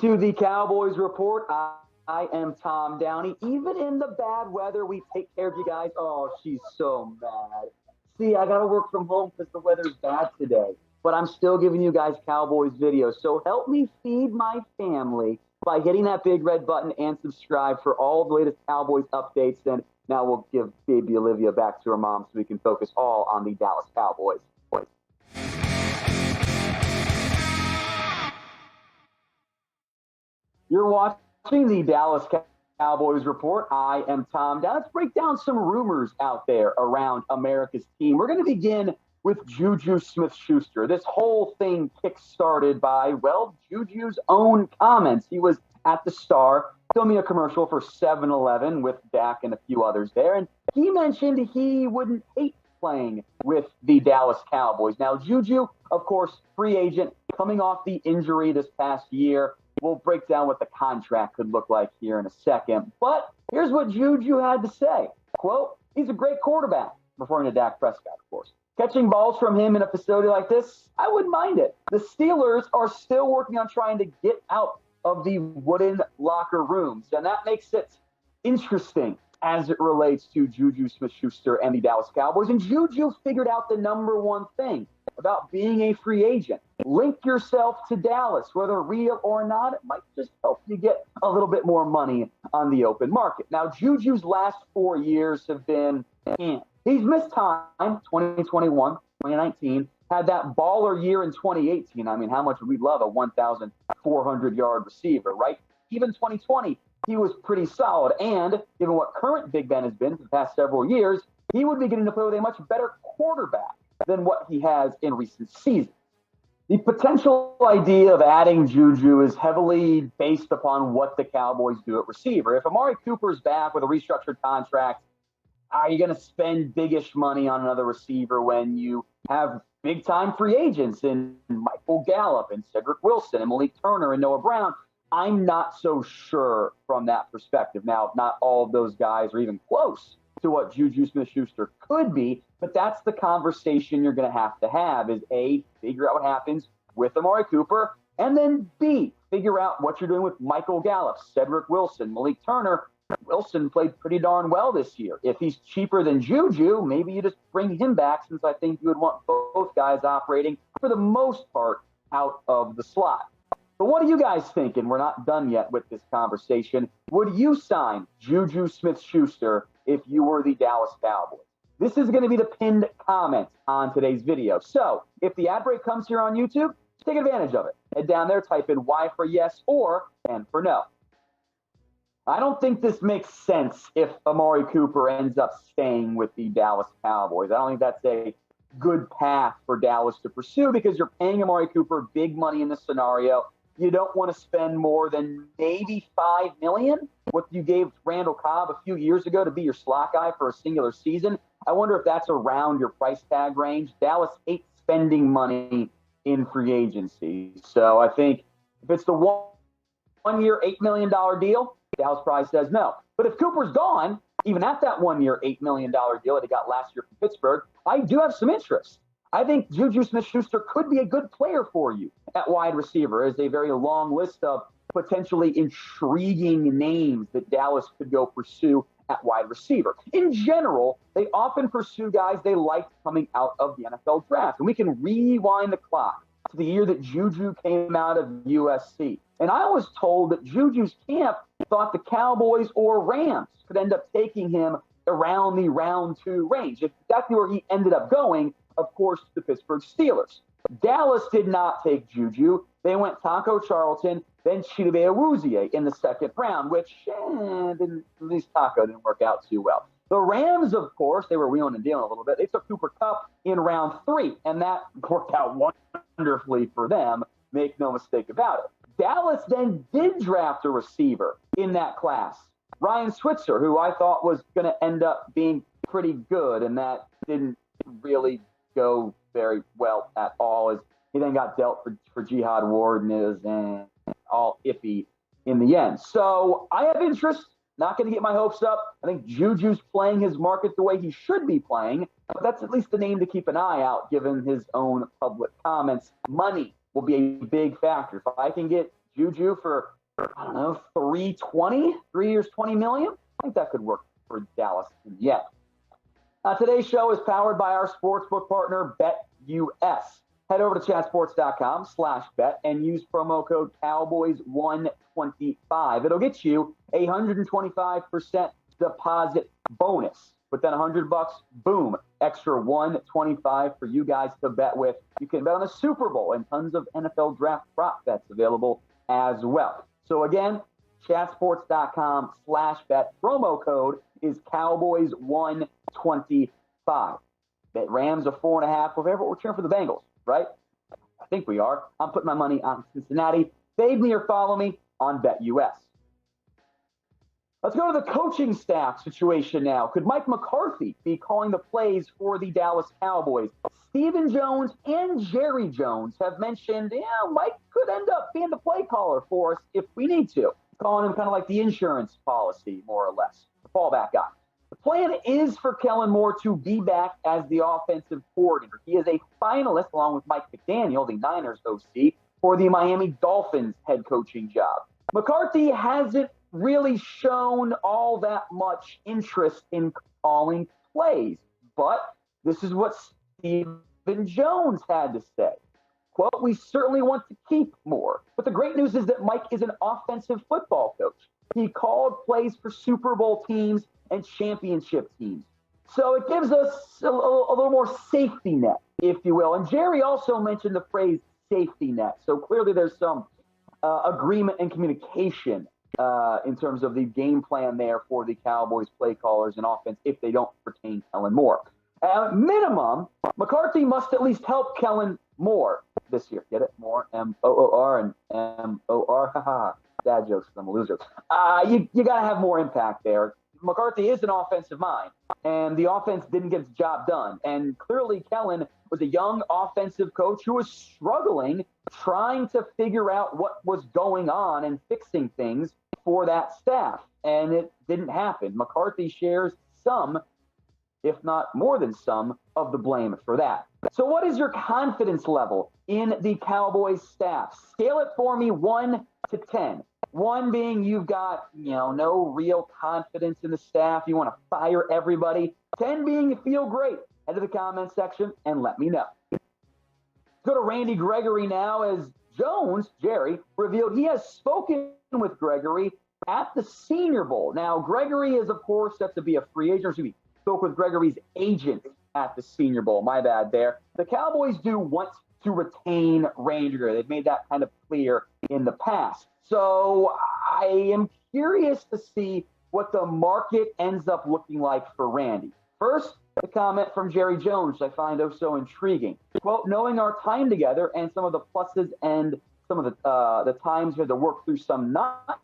to the Cowboys Report. I am Tom Downey. Even in the bad weather, we take care of you guys. Oh, she's so mad. See, I got to work from home because the weather's bad today. But I'm still giving you guys Cowboys videos. So help me feed my family by hitting that big red button and subscribe for all the latest Cowboys updates. And now we'll give baby Olivia back to her mom so we can focus all on the Dallas Cowboys. You're watching the Dallas Cowboys Report. I am Tom Downey. Let's break down some rumors out there around America's team. We're going to begin with JuJu Smith-Schuster. This whole thing kick-started by, well, JuJu's own comments. He was at the Star filming a commercial for 7-Eleven with Dak and a few others there, and he mentioned he wouldn't hate playing with the Dallas Cowboys. Now, JuJu, of course, free agent, coming off the injury this past year. We'll break down what the contract could look like here in a second. But here's what JuJu had to say. Quote, he's a great quarterback, referring to Dak Prescott, of course. Catching balls from him in a facility like this, I wouldn't mind it. The Steelers are still working on trying to get out of the wooden locker rooms, and that makes it interesting as it relates to JuJu Smith-Schuster and the Dallas Cowboys. And JuJu figured out the number one thing about being a free agent. Link yourself to Dallas, whether real or not. It might just help you get a little bit more money on the open market. Now, JuJu's last 4 years have been, he's missed time, 2021, 2019, had that baller year in 2018. I mean, how much would we love a 1,400-yard receiver, right? Even 2020, he was pretty solid. And given what current Big Ben has been for the past several years, he would be getting to play with a much better quarterback than what he has in recent seasons. The potential idea of adding JuJu is heavily based upon what the Cowboys do at receiver. If Amari Cooper's back with a restructured contract, are you going to spend biggish money on another receiver when you have big-time free agents in Michael Gallup and Cedric Wilson and Malik Turner and Noah Brown? I'm not so sure from that perspective. Now, not all of those guys are even close to what JuJu Smith-Schuster could be, but that's the conversation you're going to have is A, figure out what happens with Amari Cooper, and then B, figure out what you're doing with Michael Gallup, Cedric Wilson, Malik Turner. Wilson played pretty darn well this year. If he's cheaper than JuJu, maybe you just bring him back, since I think you would want both guys operating for the most part out of the slot. But what are you guys thinking? We're not done yet with this conversation. Would you sign JuJu Smith-Schuster if you were the Dallas Cowboys? This is going to be the pinned comment on today's video. So if the ad break comes here on YouTube, take advantage of it. Head down there, type in Y for yes or N for no. I don't think this makes sense if Amari Cooper ends up staying with the Dallas Cowboys. I don't think that's a good path for Dallas to pursue because you're paying Amari Cooper big money in this scenario. You don't want to spend more than maybe $5 million, what you gave Randall Cobb a few years ago to be your slot guy for a singular season. I wonder if that's around your price tag range. Dallas hates spending money in free agency. So I think if it's the one-year, $8 million deal, Dallas probably says no. But if Cooper's gone, even at that 1 year, $8 million deal that he got last year from Pittsburgh, I do have some interest. I think JuJu Smith-Schuster could be a good player for you at wide receiver. There's a very long list of potentially intriguing names that Dallas could go pursue at wide receiver. In general, they often pursue guys they liked coming out of the NFL draft. And we can rewind the clock to the year that JuJu came out of USC. And I was told that JuJu's camp thought the Cowboys or Rams could end up taking him around the round 2 range. It's exactly where he ended up going, of course, the Pittsburgh Steelers. Dallas did not take JuJu. They went Taco Charlton, then Chidobe Awuzie in the second round, which at least Taco didn't work out too well. The Rams, of course, they were wheeling and dealing a little bit. They took Cooper Kupp in round 3, and that worked out wonderfully for them. Make no mistake about it. Dallas then did draft a receiver in that class, Ryan Switzer, who I thought was going to end up being pretty good, and that didn't really go very well at all, as he then got dealt for Jihad Ward and is all iffy in the end. So I have interest, not going to get my hopes up. I think JuJu's playing his market the way he should be playing, but that's at least the name to keep an eye out given his own public comments. Money will be a big factor. If I can get JuJu for, I don't know, 3 years, 20 million. I think that could work for Dallas in the end. Today's show is powered by our sportsbook partner, BetUS. Head over to chatsports.com/bet and use promo code Cowboys125. It'll get you a 125% deposit bonus. But then $100, boom, extra 125 for you guys to bet with. You can bet on the Super Bowl and tons of NFL draft prop bets available as well. So again, chatsports.com/bet. Promo code is Cowboys125. Bet Rams are 4.5. Whatever, we're cheering for the Bengals, right? I think we are. I'm putting my money on Cincinnati. Fade me or follow me on BetUS. Let's go to the coaching staff situation now. Could Mike McCarthy be calling the plays for the Dallas Cowboys? Stephen Jones and Jerry Jones have mentioned, Mike could end up being the play caller for us if we need to. Calling him kind of like the insurance policy, more or less, the fallback guy. The plan is for Kellen Moore to be back as the offensive coordinator. He is a finalist, along with Mike McDaniel, the Niners OC, for the Miami Dolphins head coaching job. McCarthy hasn't really shown all that much interest in calling plays, but this is what Stephen Jones had to say. Quote, "We certainly want to keep Moore, but the great news is that Mike is an offensive football coach. He called plays for Super Bowl teams and championship teams. So it gives us a little more safety net, if you will." And Jerry also mentioned the phrase safety net. So clearly there's some agreement and communication in terms of the game plan there for the Cowboys play callers and offense if they don't retain Kellen Moore. At minimum, McCarthy must at least help Kellen Moore this year. Get it? More, M-O-O-R and M-O-R. Haha. Dad jokes, I'm a loser. You got to have more impact there. McCarthy is an offensive mind, and the offense didn't get its job done. And clearly Kellen was a young offensive coach who was struggling, trying to figure out what was going on and fixing things for that staff. And it didn't happen. McCarthy shares some, if not more than some, of the blame for that. So what is your confidence level in the Cowboys staff? Scale it for me 1 to 10. 1 being you've got, no real confidence in the staff. You want to fire everybody. 10 being you feel great. Head to the comment section and let me know. Let's go to Randy Gregory now, as Jerry, revealed he has spoken with Gregory at the Senior Bowl. Now, Gregory is, of course, set to be a free agent. He spoke with Gregory's agent at the Senior Bowl. My bad there. The Cowboys do want to retain Randy Gregory. They've made that kind of clear in the past. So I am curious to see what the market ends up looking like for Randy. First, the comment from Jerry Jones, which I find so intriguing. Quote, "Knowing our time together and some of the pluses and some of the times we had to work through some not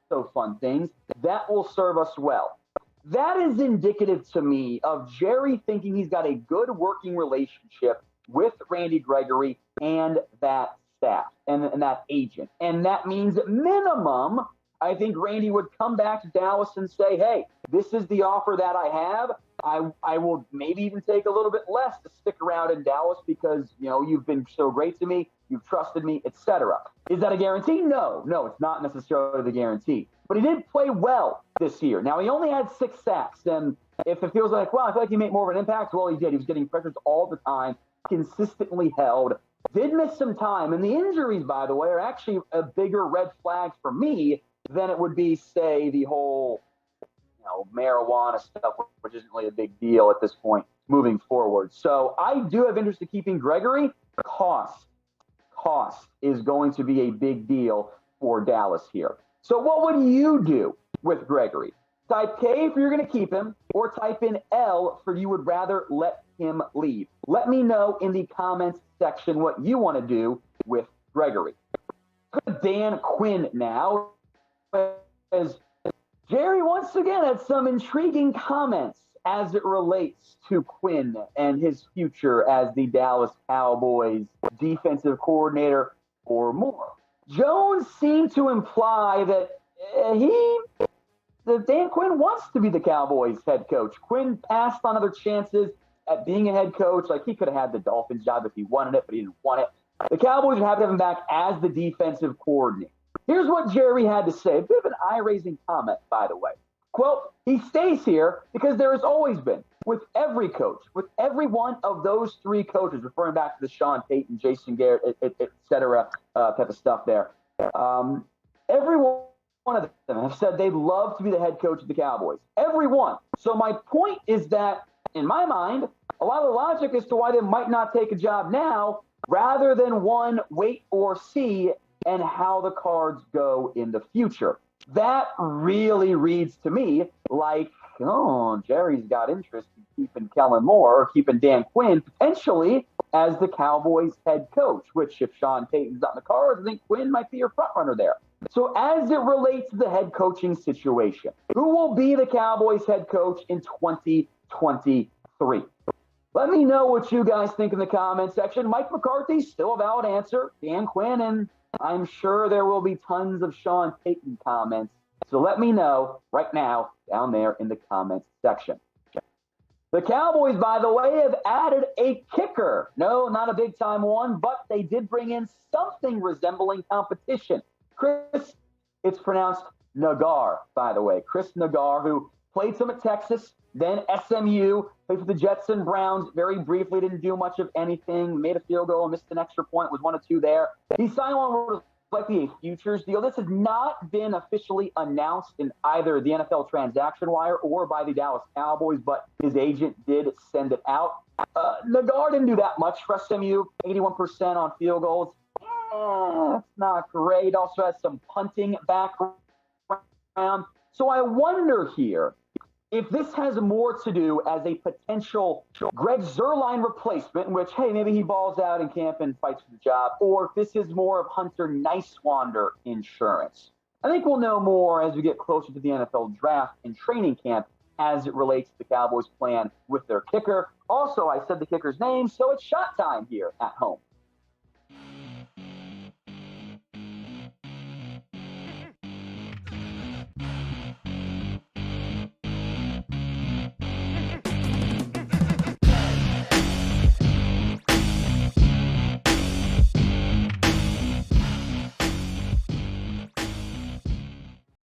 so fun things, that will serve us well." That is indicative to me of Jerry thinking he's got a good working relationship with Randy Gregory and that staff and that agent. And that means at minimum, I think Randy would come back to Dallas and say, "Hey, this is the offer that I have. I will maybe even take a little bit less to stick around in Dallas because, you've been so great to me, you've trusted me, etc." Is that a guarantee? No, it's not necessarily the guarantee. But he did play well this year. Now, he only had 6 sacks. And if it feels like, I feel like he made more of an impact, well, he did. He was getting pressures all the time, consistently held, did miss some time. And the injuries, by the way, are actually a bigger red flag for me than it would be, say, the whole marijuana stuff, which isn't really a big deal at this point moving forward. So I do have interest in keeping Gregory. Cost is going to be a big deal for Dallas here. So what would you do with Gregory? Type K for you're going to keep him, or type in L for you would rather let him leave. Let me know in the comments section what you want to do with Gregory. Dan Quinn now, as Jerry once again had some intriguing comments as it relates to Quinn and his future as the Dallas Cowboys defensive coordinator or more. Jones seemed to imply that Dan Quinn wants to be the Cowboys head coach. Quinn passed on other chances at being a head coach. Like, he could have had the Dolphins job if he wanted it, but he didn't want it. The Cowboys would have him back as the defensive coordinator. Here's what Jerry had to say. A bit of an eye-raising comment, by the way. Quote, he stays here because there has always been, with every coach, with every one of those three coaches, referring back to the Sean Payton, Jason Garrett, et cetera, type of stuff there. Every one of them have said they'd love to be the head coach of the Cowboys. Every one. So my point is that, in my mind, a lot of the logic as to why they might not take a job now, rather than one, wait or see, and how the cards go in the future. That really reads to me like, oh, Jerry's got interest in keeping Kellen Moore or keeping Dan Quinn potentially as the Cowboys head coach, which if Sean Payton's not in the cards, I think Quinn might be your front runner there. So as it relates to the head coaching situation, who will be the Cowboys head coach in 2023? Let me know what you guys think in the comment section. Mike McCarthy, still a valid answer. Dan Quinn, and I'm sure there will be tons of Sean Payton comments. So let me know right now down there in the comments section. The Cowboys, by the way, have added a kicker. No, not a big-time one, but they did bring in something resembling competition. Chris, it's pronounced Nagar, by the way. Chris Nagar, who played some at Texas, then SMU, played for the Jets and Browns very briefly, didn't do much of anything, made a field goal, missed an extra point, was 1 of 2 there. He signed on what was likely a futures deal. This has not been officially announced in either the NFL transaction wire or by the Dallas Cowboys, but his agent did send it out. Nagar didn't do that much for SMU, 81% on field goals. That's not great. Also has some punting background. So I wonder here if this has more to do as a potential Greg Zuerlein replacement, in which, hey, maybe he balls out in camp and fights for the job, or if this is more of Hunter Nicewander insurance. I think we'll know more as we get closer to the NFL draft and training camp as it relates to the Cowboys' plan with their kicker. Also, I said the kicker's name, so it's shot time here at home.